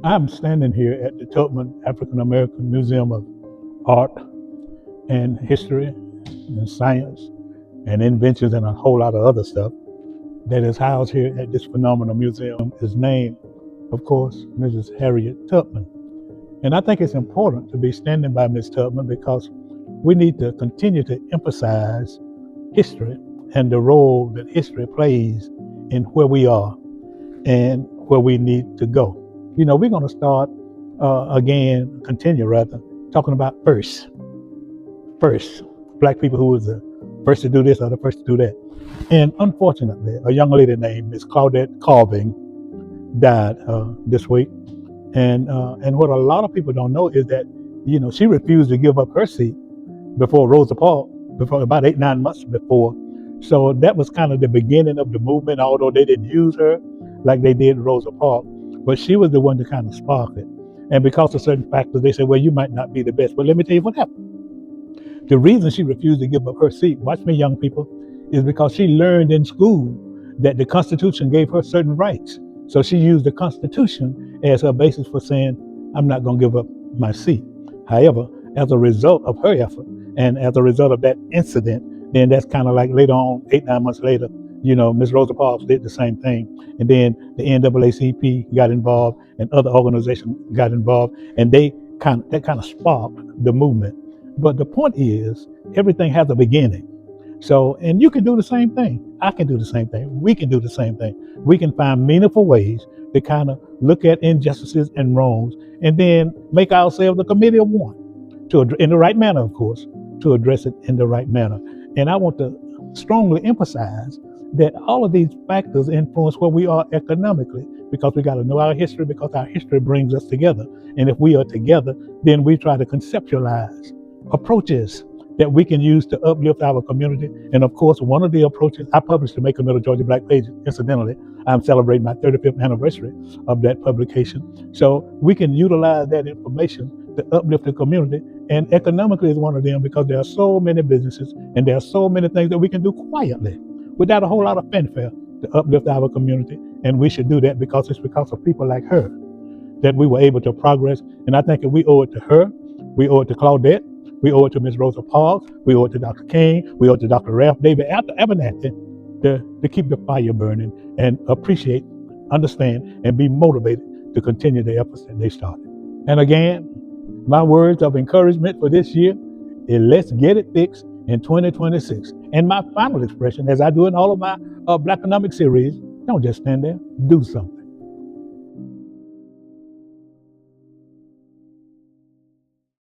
I'm standing here at the Tubman African American Museum of Art and History and Science and Inventions and a whole lot of other stuff that is housed here at this phenomenal museum is named, of course, Mrs. Harriet Tubman. And I think it's important to be standing by Ms. Tubman because we need to continue to emphasize history and the role that history plays in where we are and where we need to go. We're going to start continue rather, talking about first, black people who was the first to do this or the first to do that. And unfortunately, a young lady named Miss Claudette Colvin died this week. And what a lot of people don't know is that, she refused to give up her seat before Rosa Parks, before about 8-9 months before. So that was kind of the beginning of the movement, although they didn't use her like they did Rosa Parks. But she was the one to kind of spark it. And because of certain factors, they said, well, you might not be the best. But let me tell you what happened. The reason she refused to give up her seat, watch me, young people, is because she learned in school that the Constitution gave her certain rights. So she used the Constitution as her basis for saying, I'm not going to give up my seat. However, as a result of her effort and as a result of that incident, then that's kind of like later on, 8-9 months later, Ms. Rosa Parks did the same thing. And then the NAACP got involved and other organizations got involved, and that kind of sparked the movement. But the point is, everything has a beginning. So, and you can do the same thing. I can do the same thing. We can do the same thing. We can find meaningful ways to kind of look at injustices and wrongs and then make ourselves a committee of one in the right manner, of course, to address it in the right manner. And I want to strongly emphasize that all of these factors influence where we are economically, because we got to know our history, because our history brings us together. And if we are together, then we try to conceptualize approaches that we can use to uplift our community. And of course, one of the approaches, I published the Make a Middle Georgia Black page. Incidentally, I'm celebrating my 35th anniversary of that publication. So we can utilize that information to uplift the community. And economically is one of them, because there are so many businesses and there are so many things that we can do quietly without a whole lot of fanfare to uplift our community. And we should do that because it's because of people like her that we were able to progress. And I think that we owe it to her, we owe it to Claudette, we owe it to Ms. Rosa Parks, we owe it to Dr. King, we owe it to Dr. Ralph David Abernathy to keep the fire burning and appreciate, understand, and be motivated to continue the efforts that they started. And again, my words of encouragement for this year is let's get it fixed in 2026. And my final expression, as I do in all of my Blackenomics series, don't just stand there, do something.